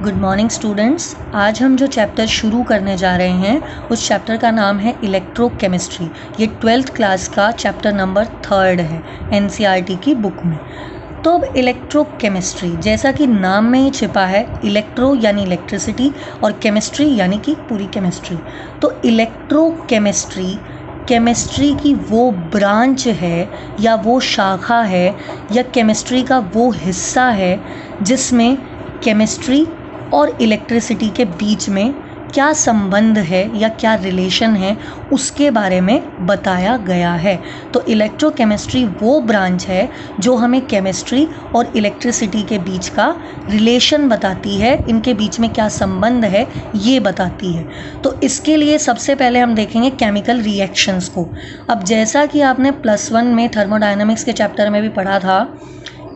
Good morning students. आज हम जो चैप्टर शुरू करने जा रहे हैं उस चैप्टर का नाम है इलेक्ट्रोकेमिस्ट्री। ये 12th क्लास का चैप्टर नंबर 3 है एनसीईआरटी की बुक में। तो अब इलेक्ट्रोकेमिस्ट्री जैसा कि नाम में ही छिपा है, इलेक्ट्रो यानी इलेक्ट्रिसिटी और केमिस्ट्री यानी कि पूरी केमिस्ट्री। तो इलेक्ट्रोकेमिस्ट्री केमिस्ट्री की वो ब्रांच है या वो शाखा है या केमिस्ट्री का वो हिस्सा है जिसमें केमिस्ट्री और इलेक्ट्रिसिटी के बीच में क्या संबंध है या क्या रिलेशन है उसके बारे में बताया गया है। तो इलेक्ट्रोकेमिस्ट्री वो ब्रांच है जो हमें केमिस्ट्री और इलेक्ट्रिसिटी के बीच का रिलेशन बताती है, इनके बीच में क्या संबंध है ये बताती है। तो इसके लिए सबसे पहले हम देखेंगे केमिकल रिएक्शंस को। अब जैसा कि आपने +1 में थर्मोडायनामिक्स के चैप्टर में भी पढ़ा था,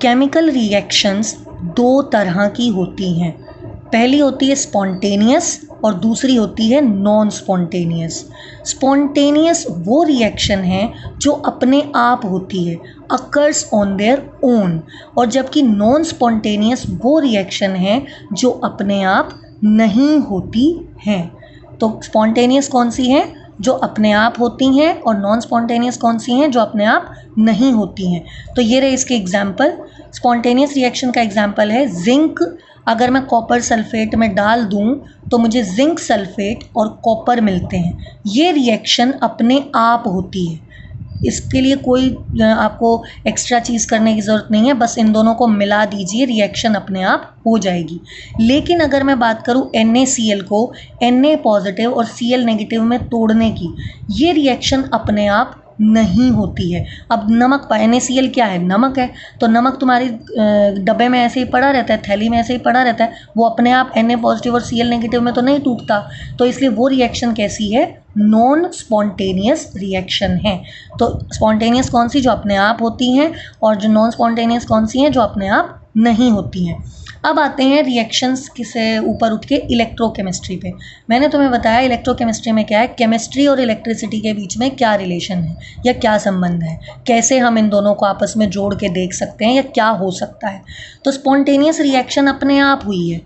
केमिकल रिएक्शंस दो तरह की होती हैं। पहली होती है स्पॉन्टेनियस और दूसरी होती है नॉन स्पॉन्टेनियस। स्पॉन्टेनियस वो रिएक्शन है जो अपने आप होती है, अकर्स ऑन देयर ओन, और जबकि नॉन स्पॉन्टेनियस वो रिएक्शन है जो अपने आप नहीं होती हैं। तो स्पॉन्टेनियस कौन सी है? जो अपने आप होती हैं, और नॉन स्पॉन्टेनियस कौन सी हैं? जो अपने आप नहीं होती हैं। तो ये रहे इसके एग्जाम्पल। स्पॉन्टेनियस रिएक्शन का एग्जाम्पल है जिंक। अगर मैं कॉपर सल्फेट में डाल दूं तो मुझे जिंक सल्फेट और कॉपर मिलते हैं। ये रिएक्शन अपने आप होती है, इसके लिए कोई आपको एक्स्ट्रा चीज़ करने की ज़रूरत नहीं है, बस इन दोनों को मिला दीजिए, रिएक्शन अपने आप हो जाएगी। लेकिन अगर मैं बात करूं NaCl को Na पॉजिटिव और Cl नेगेटिव में तोड़ने की, ये रिएक्शन अपने आप नहीं होती है। अब नमक, NaCl क्या है? नमक है। तो नमक तुम्हारी डब्बे में ऐसे ही पड़ा रहता है, थैली में ऐसे ही पड़ा रहता है, वो अपने आप Na पॉजिटिव और Cl नेगेटिव में तो नहीं टूटता। तो इसलिए वो रिएक्शन कैसी है? नॉन स्पॉन्टेनियस रिएक्शन है। तो स्पॉन्टेनियस कौन सी? जो अपने आप होती हैं, और जो नॉन स्पॉन्टेनियस कौन सी हैं? जो अपने आप नहीं होती हैं। अब आते हैं रिएक्शंस से ऊपर उठ के इलेक्ट्रोकेमिस्ट्री पे। मैंने तुम्हें बताया इलेक्ट्रोकेमिस्ट्री में क्या है, केमिस्ट्री और इलेक्ट्रिसिटी के बीच में क्या रिलेशन है या क्या संबंध है, कैसे हम इन दोनों को आपस में जोड़ के देख सकते हैं या क्या हो सकता है। तो स्पॉन्टेनियस रिएक्शन अपने आप हुई है।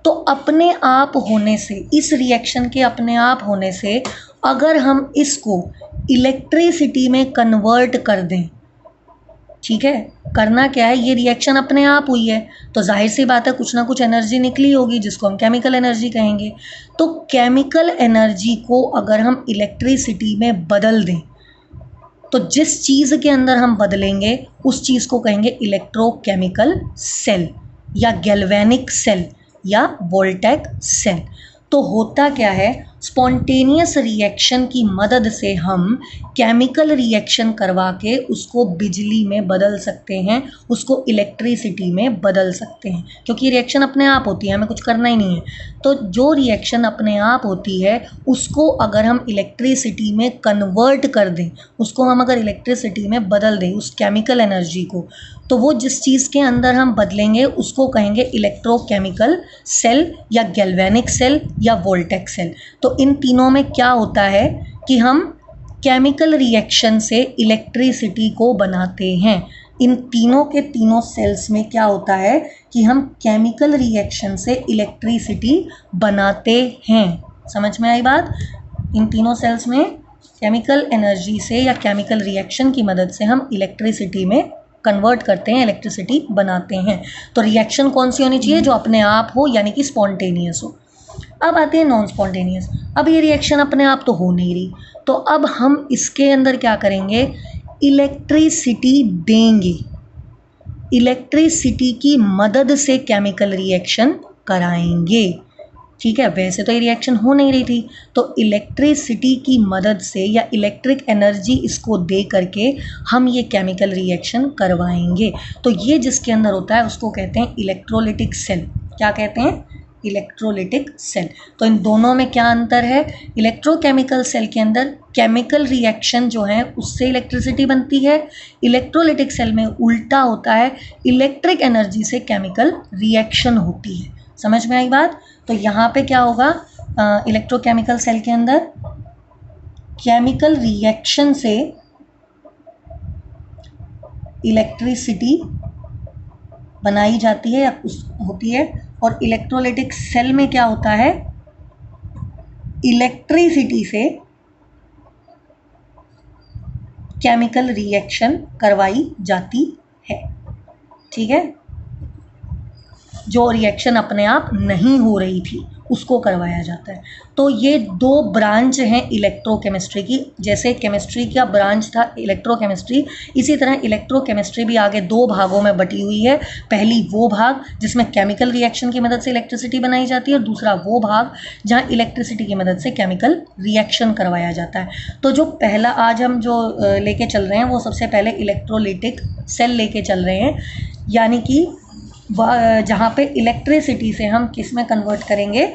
तो अपने आप होने से, इस रिएक्शन के अपने आप होने से अगर हम इसको इलेक्ट्रिसिटी में कन्वर्ट कर दें, ठीक है, करना क्या है, ये रिएक्शन अपने आप हुई है तो जाहिर सी बात है कुछ ना कुछ एनर्जी निकली होगी जिसको हम केमिकल एनर्जी कहेंगे। तो केमिकल एनर्जी को अगर हम इलेक्ट्रिसिटी में बदल दें तो जिस चीज़ के अंदर हम बदलेंगे उस चीज़ को कहेंगे इलेक्ट्रोकेमिकल सेल या गैल्वेनिक सेल या वोल्टेक सेल। तो होता क्या है, स्पॉन्टेनियस रिएक्शन की मदद से हम केमिकल रिएक्शन करवा के उसको बिजली में बदल सकते हैं, उसको इलेक्ट्रिसिटी में बदल सकते हैं, क्योंकि रिएक्शन अपने आप होती है, हमें कुछ करना ही नहीं है। तो जो रिएक्शन अपने आप होती है उसको अगर हम इलेक्ट्रिसिटी में कन्वर्ट कर दें, उसको हम अगर इलेक्ट्रिसिटी में बदल दें उस केमिकल एनर्जी को, तो वो जिस चीज़ के अंदर हम बदलेंगे उसको कहेंगे इलेक्ट्रोकेमिकल सेल या गैल्वेनिक सेल या वोल्टेक सेल। तो इन तीनों में क्या होता है कि हम केमिकल रिएक्शन से इलेक्ट्रिसिटी को बनाते हैं। इन तीनों के तीनों सेल्स में क्या होता है कि हम केमिकल रिएक्शन से इलेक्ट्रिसिटी बनाते हैं। समझ में आई बात? इन तीनों सेल्स में केमिकल एनर्जी से या केमिकल रिएक्शन की मदद से हम इलेक्ट्रिसिटी में कन्वर्ट करते हैं, इलेक्ट्रिसिटी बनाते हैं। तो रिएक्शन कौन सी होनी चाहिए? जो अपने आप हो, यानी कि स्पॉन्टेनियस हो। अब आते हैं नॉन स्पॉन्टेनियस। अब ये रिएक्शन अपने आप तो हो नहीं रही, तो अब हम इसके अंदर क्या करेंगे? इलेक्ट्रिसिटी देंगे, इलेक्ट्रिसिटी की मदद से केमिकल रिएक्शन कराएंगे। ठीक है, वैसे तो ये रिएक्शन हो नहीं रही थी, तो इलेक्ट्रिसिटी की मदद से या इलेक्ट्रिक एनर्जी इसको दे करके हम ये केमिकल रिएक्शन करवाएंगे। तो ये जिसके अंदर होता है उसको कहते हैं इलेक्ट्रोलिटिक सेल। क्या कहते हैं? Electrolytic cell. तो इन दोनों में क्या अंतर है? इलेक्ट्रोकेमिकल सेल के अंदर केमिकल रिएक्शन जो है उससे इलेक्ट्रिसिटी बनती है, इलेक्ट्रोलिटिक सेल में उल्टा होता है, इलेक्ट्रिक एनर्जी से केमिकल रिएक्शन होती है। समझ में आई बात? तो यहाँ पे क्या होगा, इलेक्ट्रोकेमिकल सेल के अंदर केमिकल रिएक्शन से इलेक्ट्रिसिटी बनाई जाती है या होती है, और इलेक्ट्रोलाइटिक सेल में क्या होता है, इलेक्ट्रिसिटी से केमिकल रिएक्शन करवाई जाती है। ठीक है, जो रिएक्शन अपने आप नहीं हो रही थी उसको करवाया जाता है। तो ये दो ब्रांच हैं इलेक्ट्रोकेमिस्ट्री की। जैसे केमिस्ट्री का ब्रांच था इलेक्ट्रोकेमिस्ट्री, इसी तरह इलेक्ट्रोकेमिस्ट्री भी आगे दो भागों में बटी हुई है। पहली वो भाग जिसमें केमिकल रिएक्शन की मदद से इलेक्ट्रिसिटी बनाई जाती है, और दूसरा वो भाग जहाँ इलेक्ट्रिसिटी की मदद से केमिकल रिएक्शन करवाया जाता है। तो जो पहला आज हम जो लेके चल रहे हैं वो सबसे पहले इलेक्ट्रोलाइटिक सेल लेके चल रहे हैं, यानी कि जहाँ पे इलेक्ट्रिसिटी से हम किस में कन्वर्ट करेंगे,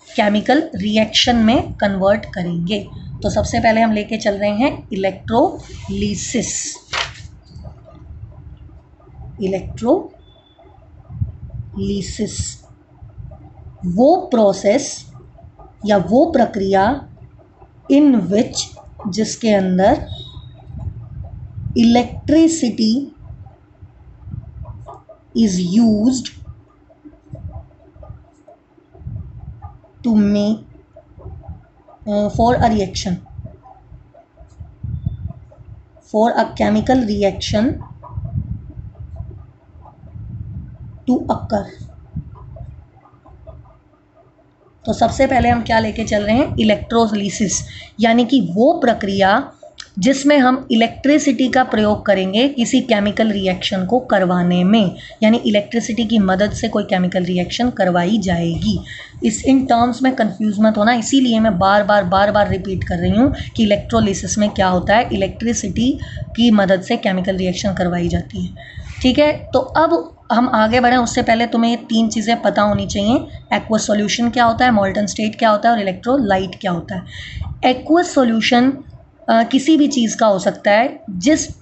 केमिकल रिएक्शन में कन्वर्ट करेंगे। तो सबसे पहले हम लेके चल रहे हैं इलेक्ट्रोलिसिस। इलेक्ट्रोलिसिस वो प्रोसेस या वो प्रक्रिया इन विच जिसके अंदर electricity is used to make for a reaction, for a chemical reaction to occur। तो सबसे पहले हम क्या लेके चल रहे हैं, इलेक्ट्रोलिसिस, यानी कि वो प्रक्रिया जिसमें हम इलेक्ट्रिसिटी का प्रयोग करेंगे किसी केमिकल रिएक्शन को करवाने में, यानी इलेक्ट्रिसिटी की मदद से कोई केमिकल रिएक्शन करवाई जाएगी। इन टर्म्स में कंफ्यूज मत होना, इसीलिए मैं बार बार रिपीट कर रही हूँ कि इलेक्ट्रोलिसिस में क्या होता है, इलेक्ट्रिसिटी की मदद से केमिकल रिएक्शन करवाई जाती है। ठीक है, तो अब हम आगे बढ़ें उससे पहले तुम्हें ये तीन चीज़ें पता होनी चाहिए। एक्वस सॉल्यूशन क्या होता है, मोल्टन स्टेट क्या होता है, और इलेक्ट्रोलाइट क्या होता है। एक्वस सॉल्यूशन किसी भी चीज़ का हो सकता है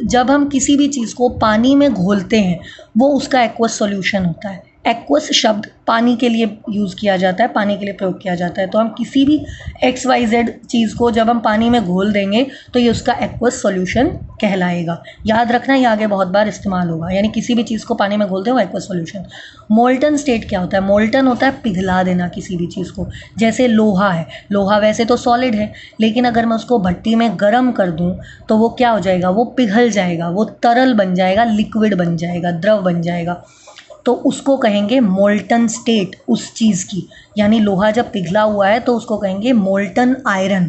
जब हम किसी भी चीज़ को पानी में घोलते हैं वो उसका एक्वस सॉल्यूशन होता है। एक्वस शब्द पानी के लिए यूज़ किया जाता है, पानी के लिए प्रयोग किया जाता है। तो हम किसी भी XYZ चीज़ को जब हम पानी में घोल देंगे तो ये उसका एक्वस सॉल्यूशन कहलाएगा। याद रखना, ये आगे बहुत बार इस्तेमाल होगा, यानी किसी भी चीज़ को पानी में घोल दें वो एक्वस सॉल्यूशन। मोल्टन स्टेट क्या होता है, मोल्टन होता है पिघला देना किसी भी चीज़ को। जैसे लोहा है, लोहा वैसे तो सॉलिड है, लेकिन अगर मैं उसको भट्टी में गर्म कर दूँ तो वो क्या हो जाएगा, वो पिघल जाएगा, वो तरल बन जाएगा, लिक्विड बन जाएगा, द्रव बन जाएगा। तो उसको कहेंगे मोल्टन स्टेट उस चीज़ की, यानी लोहा जब पिघला हुआ है तो उसको कहेंगे मोल्टन आयरन।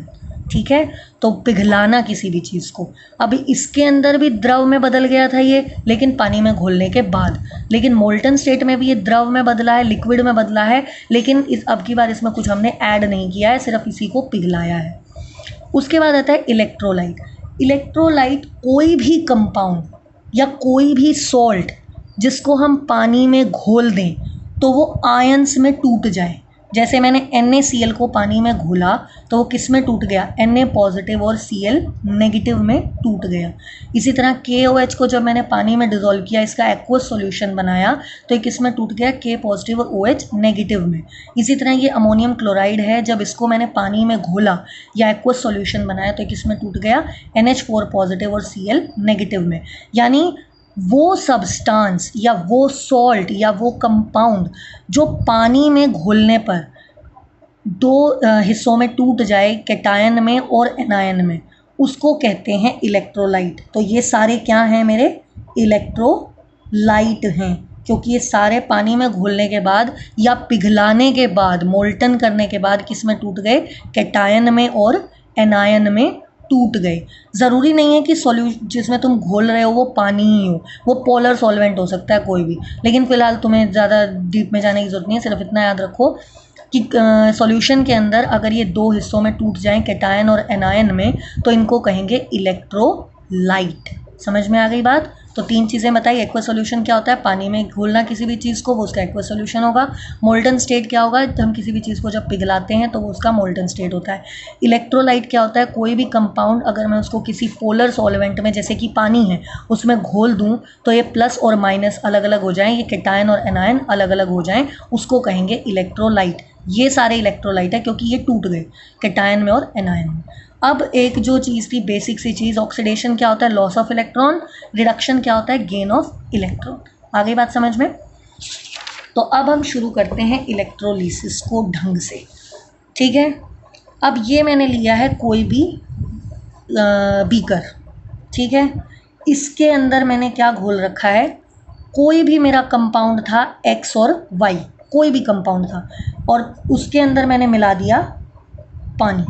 ठीक है, तो पिघलाना किसी भी चीज़ को। अभी इसके अंदर भी द्रव में बदल गया था ये, लेकिन पानी में घोलने के बाद, लेकिन मोल्टन स्टेट में भी ये द्रव में बदला है, लिक्विड में बदला है, लेकिन अब की बार इसमें कुछ हमने ऐड नहीं किया है, सिर्फ इसी को पिघलाया है। उसके बाद आता है इलेक्ट्रोलाइट। इलेक्ट्रोलाइट कोई भी कंपाउंड या कोई भी सॉल्ट जिसको हम पानी में घोल दें तो वो आयंस में टूट जाए। जैसे मैंने NaCl को पानी में घोला तो वो किस में टूट गया, Na पॉजिटिव और Cl नेगेटिव में टूट गया। इसी तरह KOH को जब मैंने पानी में डिज़ोल्व किया, इसका एक्वस सॉल्यूशन बनाया, तो ये किस में टूट गया, K पॉजिटिव और OH नेगेटिव में। इसी तरह ये अमोनियम क्लोराइड है, जब इसको मैंने पानी में घोला या एक्वस सॉल्यूशन बनाया तो किस में टूट गया, NH4 पॉजिटिव और Cl नेगेटिव में। यानी वो सब्सटेंस या वो सॉल्ट या वो कंपाउंड जो पानी में घोलने पर दो हिस्सों में टूट जाए, कैटायन में और एनायन में, उसको कहते हैं इलेक्ट्रोलाइट। तो ये सारे क्या हैं मेरे, इलेक्ट्रोलाइट हैं, क्योंकि ये सारे पानी में घोलने के बाद या पिघलाने के बाद, मोल्टन करने के बाद किस में टूट गए, कैटायन में और एनायन में टूट गए। ज़रूरी नहीं है कि सॉल्यूशन जिसमें तुम घोल रहे हो वो पानी ही हो, वो पोलर सॉल्वेंट हो सकता है कोई भी, लेकिन फ़िलहाल तुम्हें ज़्यादा डीप में जाने की ज़रूरत नहीं है। सिर्फ इतना याद रखो कि सॉल्यूशन के अंदर अगर ये दो हिस्सों में टूट जाएं, कैटायन और एनायन में, तो इनको कहेंगे इलेक्ट्रोलाइट। समझ में आ गई बात। तो तीन चीज़ें बताई। एक्वस सॉल्यूशन क्या होता है, पानी में घोलना किसी भी चीज़ को, वो उसका एक्वस सॉल्यूशन होगा। मोल्टन स्टेट क्या होगा, हम किसी भी चीज़ को जब पिघलाते हैं तो वो उसका मोल्टन स्टेट होता है। इलेक्ट्रोलाइट क्या होता है, कोई भी कंपाउंड अगर मैं उसको किसी पोलर सॉल्वेंट में, जैसे कि पानी है, उसमें घोल दूँ तो ये प्लस और माइनस अलग अलग हो जाएँ, ये कैटायन और एनायन अलग अलग हो जाएँ, उसको कहेंगे इलेक्ट्रोलाइट। ये सारे इलेक्ट्रोलाइट है क्योंकि ये टूट गए कैटायन में और एनायन में। अब एक जो चीज़ थी बेसिक सी चीज़, ऑक्सीडेशन क्या होता है, लॉस ऑफ इलेक्ट्रॉन, रिडक्शन क्या होता है, गेन ऑफ इलेक्ट्रॉन। आ गई बात समझ में। तो अब हम शुरू करते हैं इलेक्ट्रोलिसिस को ढंग से, ठीक है। अब ये मैंने लिया है कोई भी बीकर, ठीक है। इसके अंदर मैंने क्या घोल रखा है, कोई भी मेरा कंपाउंड था एक्स और वाई, कोई भी कंपाउंड था, और उसके अंदर मैंने मिला दिया पानी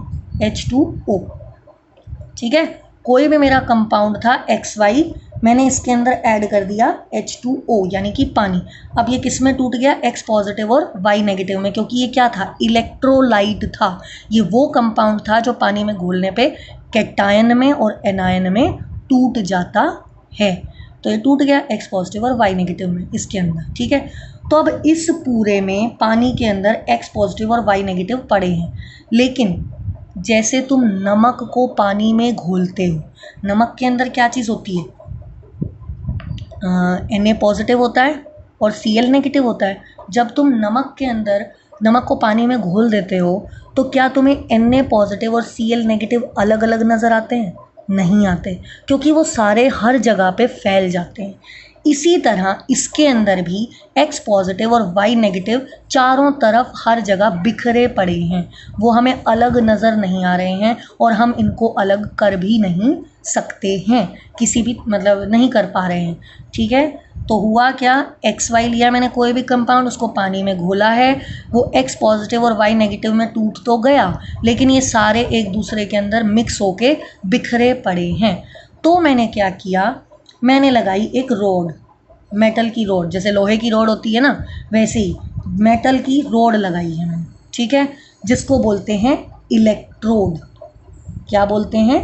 H2O, ठीक है। कोई भी मेरा कंपाउंड था एक्स वाई, मैंने इसके अंदर ऐड कर दिया H2O यानी कि पानी। अब ये किस में टूट गया, X पॉजिटिव और Y नेगेटिव में, क्योंकि ये क्या था, इलेक्ट्रोलाइट था। ये वो कंपाउंड था जो पानी में घोलने पे कैटायन में और एनायन में टूट जाता है। तो ये टूट गया X पॉजिटिव और Y नेगेटिव में इसके अंदर, ठीक है। तो अब इस पूरे में पानी के अंदर X पॉजिटिव और Y नेगेटिव पड़े हैं, लेकिन जैसे तुम नमक को पानी में घोलते हो, नमक के अंदर क्या चीज़ होती है, Na पॉजिटिव होता है और Cl नेगेटिव होता है। जब तुम नमक के अंदर नमक को पानी में घोल देते हो तो क्या तुम्हें Na पॉजिटिव और Cl नेगेटिव अलग अलग नज़र आते हैं, नहीं आते, क्योंकि वो सारे हर जगह पे फैल जाते हैं। इसी तरह इसके अंदर भी X पॉजिटिव और Y नेगेटिव चारों तरफ हर जगह बिखरे पड़े हैं, वो हमें अलग नज़र नहीं आ रहे हैं और हम इनको अलग कर भी नहीं सकते हैं, किसी भी मतलब नहीं कर पा रहे हैं, ठीक है। तो हुआ क्या, एक्स वाई लिया मैंने कोई भी कंपाउंड, उसको पानी में घोला है, वो एक्स पॉजिटिव और वाई नेगेटिव में टूट तो गया, लेकिन ये सारे एक दूसरे के अंदर मिक्स होके बिखरे पड़े हैं। तो मैंने क्या किया, मैंने लगाई एक रोड, मेटल की रोड, जैसे लोहे की रोड होती है ना, वैसे ही मेटल की रोड लगाई है मैंने, ठीक है, जिसको बोलते हैं इलेक्ट्रोड। क्या बोलते हैं,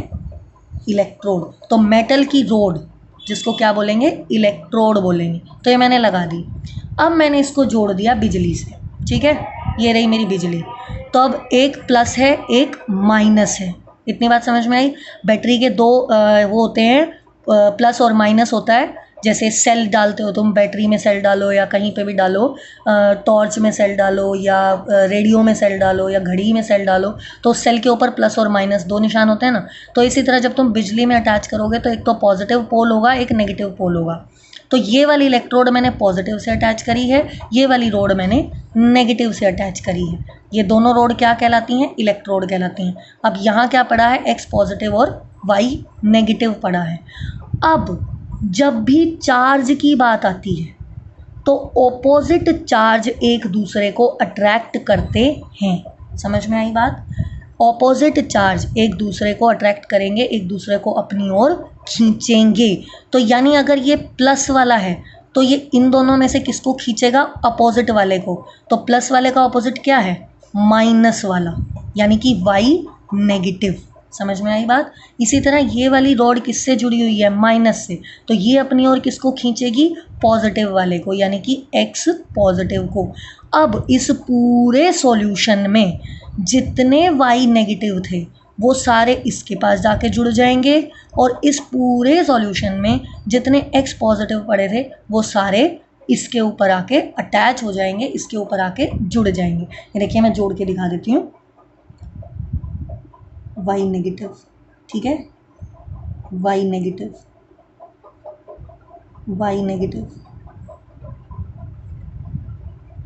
इलेक्ट्रोड। तो मेटल की रोड जिसको क्या बोलेंगे, इलेक्ट्रोड बोलेंगे। तो ये मैंने लगा दी। अब मैंने इसको जोड़ दिया बिजली से, ठीक है, ये रही मेरी बिजली। तो अब एक प्लस है एक माइनस है, इतनी बात समझ में आई। बैटरी के दो वो होते हैं, प्लस और माइनस होता है। जैसे सेल डालते हो तुम, बैटरी में सेल डालो या कहीं पे भी डालो, टॉर्च में सेल डालो या रेडियो में सेल डालो या घड़ी में सेल डालो, तो सेल के ऊपर प्लस और माइनस दो निशान होते हैं ना। तो इसी तरह जब तुम बिजली में अटैच करोगे तो एक तो पॉजिटिव पोल होगा, एक नेगेटिव पोल होगा। तो ये वाली इलेक्ट्रोड मैंने पॉजिटिव से अटैच करी है, ये वाली रोड मैंने नेगेटिव से अटैच करी है। ये दोनों रोड क्या कहलाती हैं, इलेक्ट्रोड कहलाती हैं। अब यहाँ क्या पड़ा है, एक्स पॉजिटिव और वाई नेगेटिव पड़ा है। अब जब भी चार्ज की बात आती है तो ऑपोजिट चार्ज एक दूसरे को अट्रैक्ट करते हैं, समझ में आई बात। ऑपोजिट चार्ज एक दूसरे को अट्रैक्ट करेंगे, एक दूसरे को अपनी ओर खींचेंगे। तो यानी अगर ये प्लस वाला है तो ये इन दोनों में से किसको खींचेगा, अपोजिट वाले को। तो प्लस वाले का अपोजिट क्या है, माइनस वाला, यानी कि वाई नेगेटिव। समझ में आई बात। इसी तरह ये वाली रॉड किससे जुड़ी हुई है, माइनस से, तो ये अपनी ओर किसको खींचेगी, पॉजिटिव वाले को, यानी कि एक्स पॉजिटिव को। अब इस पूरे सॉल्यूशन में जितने वाई नेगेटिव थे वो सारे इसके पास जाके जुड़ जाएंगे, और इस पूरे सॉल्यूशन में जितने एक्स पॉजिटिव पड़े थे वो सारे इसके ऊपर आके अटैच हो जाएंगे, इसके ऊपर आके जुड़ जाएंगे। ये देखिए मैं जोड़ के दिखा देती हूँ, वाई नेगेटिव, ठीक है, Y negative, Y negative,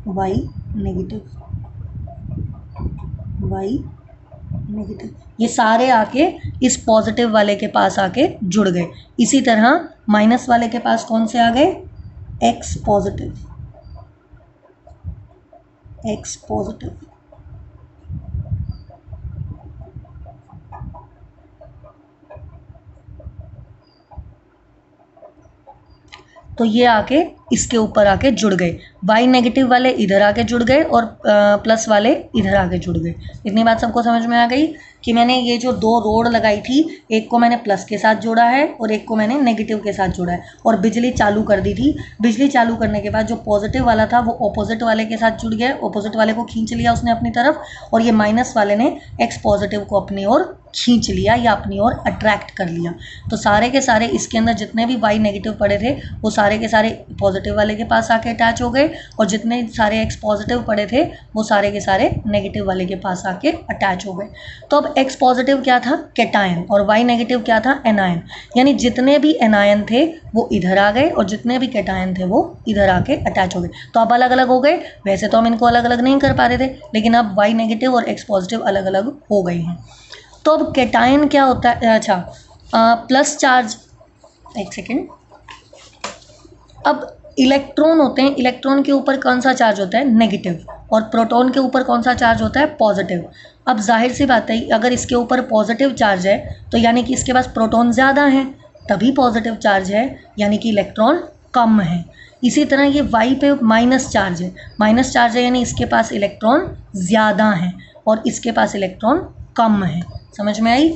Y negative, Y negative, ये सारे आके इस पॉजिटिव वाले के पास आके जुड़ गए। इसी तरह माइनस वाले के पास कौन से आ गए, एक्स पॉजिटिव, एक्स पॉजिटिव, तो ये आके इसके ऊपर आके जुड़ गए। वाई नेगेटिव वाले इधर आके जुड़ गए और प्लस वाले इधर आके जुड़ गए। इतनी बात सबको समझ में आ गई कि मैंने ये जो दो रोड लगाई थी, एक को मैंने प्लस के साथ जोड़ा है और एक को मैंने नेगेटिव के साथ जोड़ा है, और बिजली चालू कर दी थी। बिजली चालू करने के बाद जो पॉजिटिव वाला था वो ऑपोजिट वाले के साथ जुड़ गया, ऑपोजिट वाले को खींच लिया उसने अपनी तरफ, और ये माइनस वाले ने एक्स पॉजिटिव को अपनी ओर खींच लिया या अपनी ओर अट्रैक्ट कर लिया। तो सारे के सारे इसके अंदर जितने भी वाई नेगेटिव पड़े थे वो सारे के सारे पॉजिटिव पॉजिटिव वाले के पास आके अटैच हो गए और जितने सारे X पॉजिटिव पड़े थे वो सारे के सारे नेगेटिव वाले के पास आके अटैच हो गए। तो अब X पॉजिटिव क्या था, कैटायन, और Y नेगेटिव क्या था, एनायन। यानी जितने भी एनायन थे वो इधर आ गए और जितने भी कैटायन थे वो इधर आके अटैच हो गए। तो अब अलग अलग हो गए। वैसे तो हम इनको अलग अलग नहीं कर पा रहे थे, लेकिन अब Y नेगेटिव और X पॉजिटिव अलग अलग हो गए हैं। तो अब कैटायन क्या होता है, अच्छा प्लस चार्ज, एक सेकेंड। अब इलेक्ट्रॉन होते हैं, इलेक्ट्रॉन के ऊपर कौन सा चार्ज होता है, नेगेटिव, और प्रोटॉन के ऊपर कौन सा चार्ज होता है, पॉजिटिव। अब जाहिर सी बात है अगर इसके ऊपर पॉजिटिव चार्ज है तो यानी कि इसके पास प्रोटॉन ज़्यादा है, तभी पॉजिटिव चार्ज है, यानी कि इलेक्ट्रॉन कम है। इसी तरह ये Y पे माइनस चार्ज है, माइनस चार्ज है यानी इसके पास इलेक्ट्रॉन ज़्यादा है और इसके पास इलेक्ट्रॉन कम है। समझ में आई?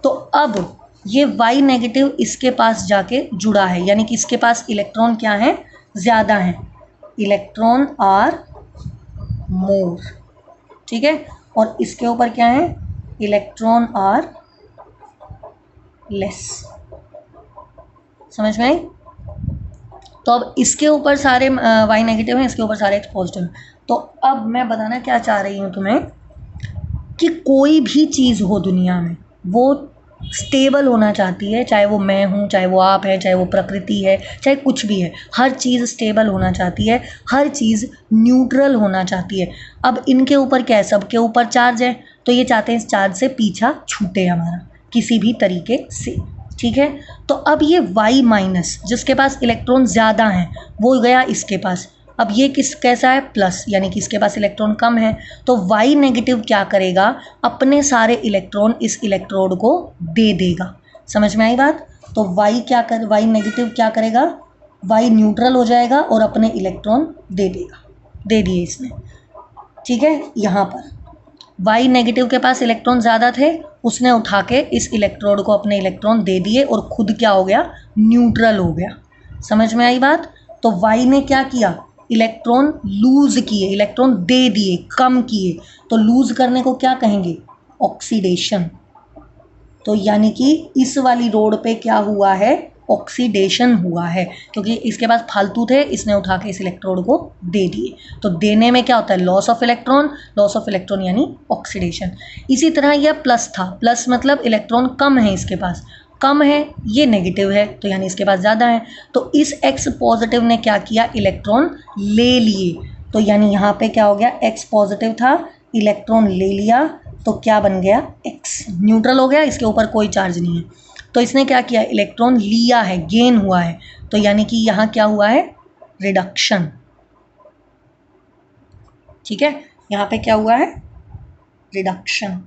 तो अब ये Y नेगेटिव इसके पास जाके जुड़ा है, यानी कि इसके पास इलेक्ट्रॉन क्या है, ज़्यादा है, इलेक्ट्रॉन आर मोर, ठीक है। और इसके ऊपर क्या है, इलेक्ट्रॉन आर लेस। समझ में आई? तो अब इसके ऊपर सारे Y नेगेटिव हैं, इसके ऊपर सारे X पॉजिटिव हैं। तो अब मैं बताना क्या चाह रही हूँ तुम्हें कि कोई भी चीज़ हो दुनिया में वो स्टेबल होना चाहती है, चाहे वो मैं हूँ, चाहे वो आप है, चाहे वो प्रकृति है, चाहे कुछ भी है, हर चीज़ स्टेबल होना चाहती है, हर चीज़ न्यूट्रल होना चाहती है। अब इनके ऊपर क्या है, सबके ऊपर चार्ज है, तो ये चाहते हैं इस चार्ज से पीछा छूटे हमारा किसी भी तरीके से, ठीक है। तो अब ये Y माइनस जिसके पास इलेक्ट्रॉन ज़्यादा हैं वो गया इसके पास। अब ये कैसा है, प्लस, यानी कि इसके पास इलेक्ट्रॉन कम है। तो Y नेगेटिव क्या करेगा, अपने सारे इलेक्ट्रॉन इस इलेक्ट्रोड को दे देगा। समझ में आई बात? तो Y नेगेटिव क्या करेगा, Y न्यूट्रल हो जाएगा और अपने इलेक्ट्रॉन दे देगा, दे दिए इसने, ठीक है। यहाँ पर Y नेगेटिव के पास इलेक्ट्रॉन ज़्यादा थे, उसने उठा के इस इलेक्ट्रोड को अपने इलेक्ट्रॉन दे दिए और खुद क्या हो गया, न्यूट्रल हो गया। समझ में आई बात? तो Y ने क्या किया, इलेक्ट्रॉन लूज किए, इलेक्ट्रॉन दे दिए, कम किए। तो लूज करने को क्या कहेंगे, ऑक्सीडेशन। तो यानी कि इस वाली रोड पे क्या हुआ है, ऑक्सीडेशन हुआ है, क्योंकि इसके पास फालतू थे, इसने उठा के इस इलेक्ट्रोड को दे दिए। तो देने में क्या होता है, loss of electron, loss of electron यानी ऑक्सीडेशन। इसी तरह यह प्लस था, प्लस मतलब इलेक्ट्रॉन कम है, इसके पास कम है, ये नेगेटिव है तो यानी इसके पास ज़्यादा है। तो इस X पॉजिटिव ने क्या किया, इलेक्ट्रॉन ले लिए। तो यानी यहाँ पे क्या हो गया, X पॉजिटिव था, इलेक्ट्रॉन ले लिया, तो क्या बन गया, X न्यूट्रल हो गया, इसके ऊपर कोई चार्ज नहीं है। तो इसने क्या किया, इलेक्ट्रॉन लिया है, गेन हुआ है, तो यानी कि यहाँ क्या हुआ है, रिडक्शन, ठीक है। यहाँ पे क्या हुआ है, रिडक्शन।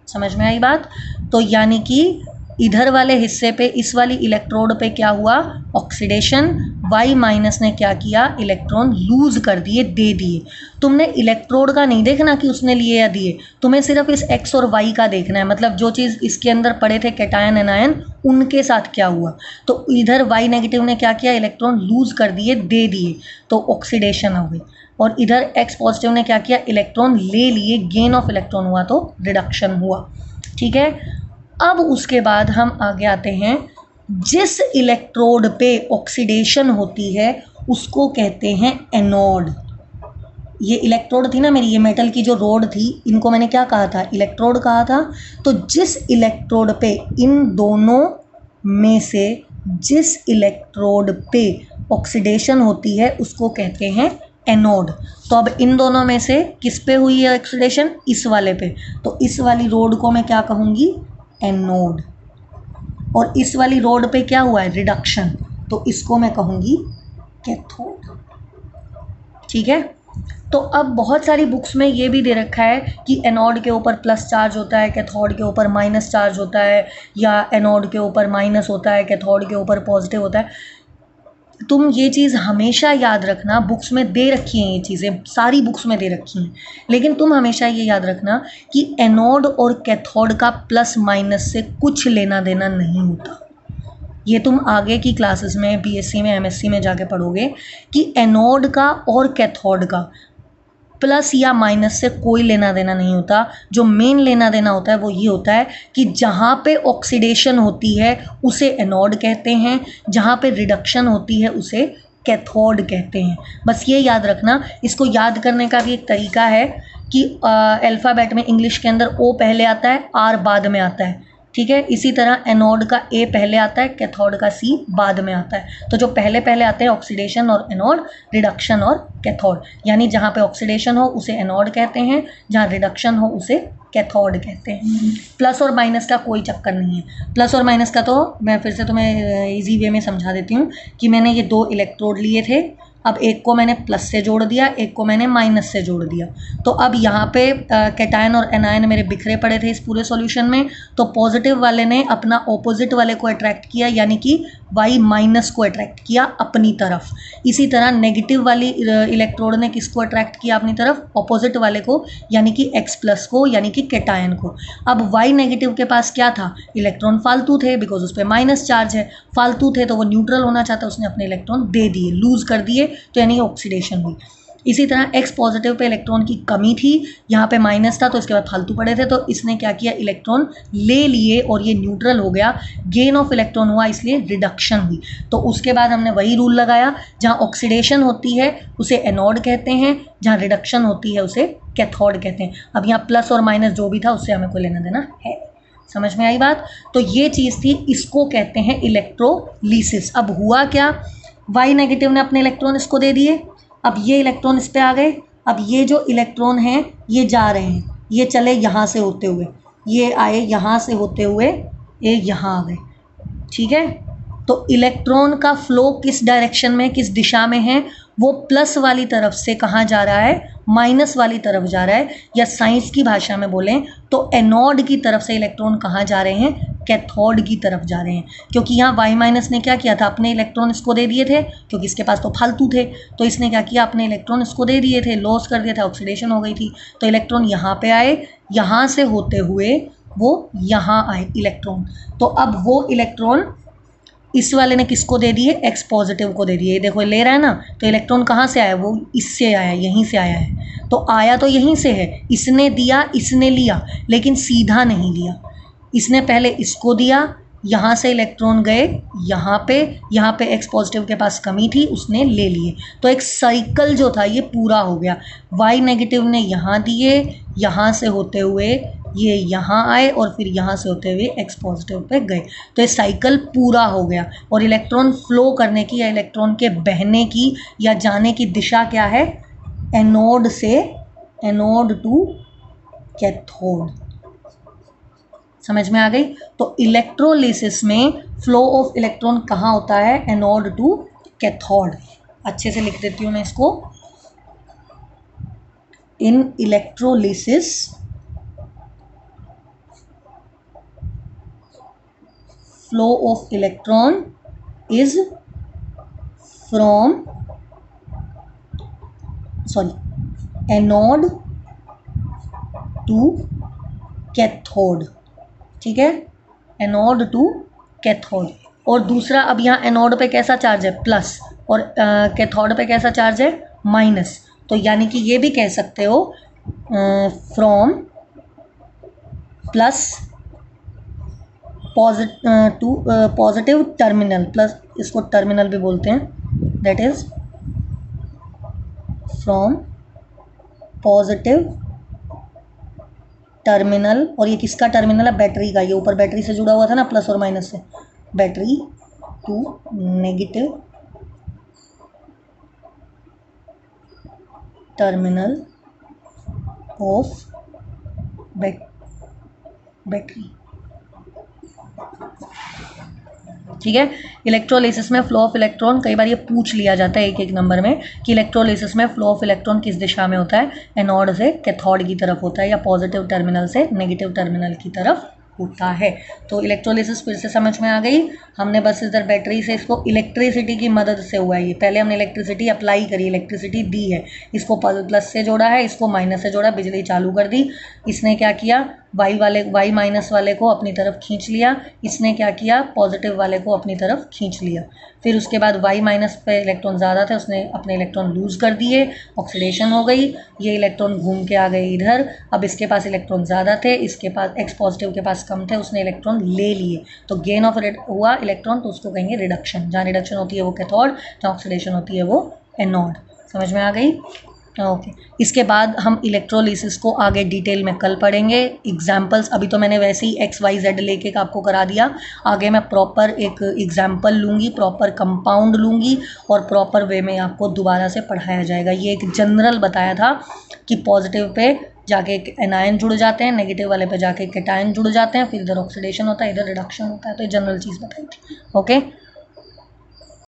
समझ में आई बात? तो यानी कि इधर वाले हिस्से पे, इस वाली इलेक्ट्रोड पे क्या हुआ, ऑक्सीडेशन। Y माइनस ने क्या किया, इलेक्ट्रॉन लूज कर दिए, दे दिए। तुमने इलेक्ट्रोड का नहीं देखना कि उसने लिए या दिए, तुम्हें सिर्फ इस X और Y का देखना है, मतलब जो चीज़ इसके अंदर पड़े थे कैटायन एनायन, उनके साथ क्या हुआ। तो इधर Y नेगेटिव ने क्या किया, इलेक्ट्रॉन लूज कर दिए, दे दिए, तो ऑक्सीडेशन हो गई। और इधर X पॉजिटिव ने क्या किया, इलेक्ट्रॉन ले लिए, गेन ऑफ इलेक्ट्रॉन हुआ, तो रिडक्शन हुआ, ठीक है। अब उसके बाद हम आगे आते हैं, जिस इलेक्ट्रोड पे ऑक्सीडेशन होती है उसको कहते हैं एनोड। ये इलेक्ट्रोड थी ना मेरी, ये मेटल की जो रोड थी, इनको मैंने क्या कहा था, इलेक्ट्रोड कहा था। तो जिस इलेक्ट्रोड पे, इन दोनों में से जिस इलेक्ट्रोड पे ऑक्सीडेशन होती है उसको कहते हैं एनोड। तो अब इन दोनों में से किस पे हुई है ऑक्सीडेशन, इस वाले पे, तो इस वाली रोड को मैं क्या कहूँगी, एनोड। और इस वाली रोड पे क्या हुआ है, रिडक्शन, तो इसको मैं कहूँगी कैथोड, ठीक है। तो अब बहुत सारी बुक्स में ये भी दे रखा है कि एनोड के ऊपर प्लस चार्ज होता है, कैथोड के ऊपर माइनस चार्ज होता है, या एनोड के ऊपर माइनस होता है, कैथोड के ऊपर पॉजिटिव होता है। तुम ये चीज़ हमेशा याद रखना, बुक्स में दे रखी हैं ये चीज़ें, सारी बुक्स में दे रखी हैं, लेकिन तुम हमेशा ये याद रखना कि एनोड और कैथोड का प्लस माइनस से कुछ लेना देना नहीं होता। ये तुम आगे की क्लासेस में, BSc में, MSc में जाके पढ़ोगे कि एनोड का और कैथोड का प्लस या माइनस से कोई लेना देना नहीं होता। जो मेन लेना देना होता है वो ये होता है कि जहाँ पे ऑक्सीडेशन होती है उसे एनोड कहते हैं, जहाँ पे रिडक्शन होती है उसे कैथोड कहते हैं। बस ये याद रखना। इसको याद करने का भी एक तरीका है कि अल्फ़ाबेट में इंग्लिश के अंदर ओ पहले आता है, आर बाद में आता है, ठीक है। इसी तरह एनोड का ए पहले आता है, कैथोड का सी बाद में आता है। तो जो पहले पहले आते हैं ऑक्सीडेशन और एनोड, रिडक्शन और कैथोड, यानी जहाँ पे ऑक्सीडेशन हो उसे एनोड कहते हैं, जहाँ रिडक्शन हो उसे कैथोड कहते हैं। प्लस और माइनस का कोई चक्कर नहीं है। प्लस और माइनस का तो मैं फिर से तुम्हें इजी वे में समझा देती हूँ कि मैंने ये 2 इलेक्ट्रोड लिए थे, अब एक को मैंने प्लस से जोड़ दिया, एक को मैंने माइनस से जोड़ दिया। तो अब यहाँ पे कैटायन और एनायन मेरे बिखरे पड़े थे इस पूरे सॉल्यूशन में, तो पॉजिटिव वाले ने अपना ऑपोजिट वाले को अट्रैक्ट किया, यानी कि वाई माइनस को अट्रैक्ट किया अपनी तरफ। इसी तरह नेगेटिव वाली इलेक्ट्रोड ने किसको अट्रैक्ट किया अपनी तरफ? ऑपोजिट वाले को, यानी कि एक्स प्लस को, यानी कि कैटायन को। अब वाई नेगेटिव के पास क्या था? इलेक्ट्रॉन फालतू थे, बिकॉज उस पर माइनस चार्ज है। फालतू थे तो वो न्यूट्रल होना चाहता, उसने अपने इलेक्ट्रॉन दे दिए, लूज कर दिए, तो यानी ऑक्सीडेशन हुई। इसी तरह एक्स पॉजिटिव पे इलेक्ट्रॉन की कमी थी, यहाँ पे माइनस था तो इसके बाद फालतू पड़े थे, तो इसने क्या किया? इलेक्ट्रॉन ले लिए और ये न्यूट्रल हो गया, गेन ऑफ इलेक्ट्रॉन हुआ, इसलिए रिडक्शन हुई। तो उसके बाद हमने वही रूल लगाया, जहाँ ऑक्सीडेशन होती है उसे एनोड कहते हैं, जहाँ रिडक्शन होती है उसे कैथोड कहते हैं। अब यहाँ प्लस और माइनस जो भी था उससे हमें कोई लेना देना है। समझ में आई बात? तो ये चीज़ थी, इसको कहते हैं इलेक्ट्रोलिसिस। अब हुआ क्या? वाई नेगेटिव ने अपने इलेक्ट्रॉन इसको दे दिए, अब ये इलेक्ट्रॉन इस पे आ गए। अब ये जो इलेक्ट्रॉन हैं ये जा रहे हैं, ये चले यहाँ से होते हुए, ये आए यहाँ से होते हुए, ये यहाँ आ गए, ठीक है। तो इलेक्ट्रॉन का फ्लो किस डायरेक्शन में, किस दिशा में है? वो प्लस वाली तरफ से कहाँ जा रहा है? माइनस वाली तरफ जा रहा है, या साइंस की भाषा में बोलें तो एनोड की तरफ से इलेक्ट्रॉन कहाँ जा रहे हैं? कैथोड की तरफ जा रहे हैं। क्योंकि यहाँ वाई माइनस ने क्या किया था? अपने इलेक्ट्रॉन इसको दे दिए थे, क्योंकि इसके पास तो फालतू थे, तो इसने क्या किया? अपने इलेक्ट्रॉन इसको दे दिए थे, लॉस कर दिया था, ऑक्सीडेशन हो गई थी, तो इलेक्ट्रॉन यहाँ पे आए, यहाँ से होते हुए वो यहाँ आए इलेक्ट्रॉन। तो अब वो इलेक्ट्रॉन इस वाले ने किसको दे दिए? एक्स पॉजिटिव को दे दिए। देखो ले रहा है ना, तो इलेक्ट्रॉन कहाँ से आया? वो इससे आया, यहीं से आया है। तो आया तो यहीं से है, इसने दिया, इसने लिया, लेकिन सीधा नहीं लिया। इसने पहले इसको दिया, यहाँ से इलेक्ट्रॉन गए यहाँ पे एक्स पॉजिटिव के पास कमी थी, उसने ले लिए। तो एक साइकिल जो था ये पूरा हो गया। वाई नेगेटिव ने यहाँ दिए, यहाँ से होते हुए ये यहाँ आए, और फिर यहाँ से होते हुए एक्स पॉजिटिव पे गए। तो ये साइकिल पूरा हो गया। और इलेक्ट्रॉन फ्लो करने की, या इलेक्ट्रॉन के बहने की या जाने की दिशा क्या है? एनोड से, एनोड टू कैथोड। समझ में आ गई? तो इलेक्ट्रोलिसिस में फ्लो ऑफ इलेक्ट्रॉन कहाँ होता है? Anode to cathode. अच्छे से लिख देती हूँ मैं इसको। In electrolysis flow of electron is from anode to cathode, ठीक है, एनोड टू कैथोड। और दूसरा, अब यहाँ एनोड पे कैसा चार्ज है? प्लस, और कैथोड पे कैसा चार्ज है? माइनस। तो यानी कि ये भी कह सकते हो from plus positive terminal, plus इसको टर्मिनल भी बोलते हैं, that is from positive terminal. और ये किसका टर्मिनल है? बैटरी का। ये ऊपर बैटरी से जुड़ा हुआ था ना, प्लस और माइनस से, battery to negative terminal of battery, ठीक है। इलेक्ट्रोलिसिस में फ्लो ऑफ इलेक्ट्रॉन, कई बार ये पूछ लिया जाता है एक एक नंबर में कि इलेक्ट्रोलिसिस में फ्लो ऑफ इलेक्ट्रॉन किस दिशा में होता है? एनोड से कैथोड की तरफ होता है, या पॉजिटिव टर्मिनल से नेगेटिव टर्मिनल की तरफ होता है। तो इलेक्ट्रोलिसिस फिर से समझ में आ गई। हमने बस इधर बैटरी से, इसको इलेक्ट्रिसिटी की मदद से हुआ है ये। पहले हमने इलेक्ट्रिसिटी अप्लाई करी, इलेक्ट्रिसिटी दी है, इसको प्लस से जोड़ा है, इसको माइनस से जोड़ा, बिजली चालू कर दी। इसने क्या किया? वाई माइनस वाले को अपनी तरफ खींच लिया, इसने क्या किया, पॉजिटिव वाले को अपनी तरफ खींच लिया। फिर उसके बाद वाई माइनस पे इलेक्ट्रॉन ज़्यादा थे, उसने अपने इलेक्ट्रॉन लूज़ कर दिए, ऑक्सीडेशन हो गई, ये इलेक्ट्रॉन घूम के आ गए इधर। अब इसके पास इलेक्ट्रॉन ज़्यादा थे, इसके पास एक्स पॉजिटिव के पास कम थे, उसने इलेक्ट्रॉन ले लिए, तो गेन ऑफ हुआ इलेक्ट्रॉन, तो उसको कहेंगे रिडक्शन। जहाँ रिडक्शन होती है वो कैथोड, जहाँ ऑक्सीडेशन होती है वो एनोड। समझ में आ गई? ओके। इसके बाद हम इलेक्ट्रोलिसिस को आगे डिटेल में कल पढ़ेंगे। एग्जाम्पल्स अभी तो मैंने वैसे ही एक्स वाई जेड लेके आपको करा दिया, आगे मैं प्रॉपर एक एग्जाम्पल लूँगी, प्रॉपर कंपाउंड लूँगी और प्रॉपर वे में आपको दोबारा से पढ़ाया जाएगा। ये एक जनरल बताया था कि पॉजिटिव पे जाके एक एनायन जुड़ जाते हैं, नेगेटिव वाले पे जाके कैटायन जुड़ जाते हैं, फिर इधर ऑक्सीडेशन होता है, इधर रिडक्शन होता है, तो ये जनरल चीज़ बताई थी। ओके।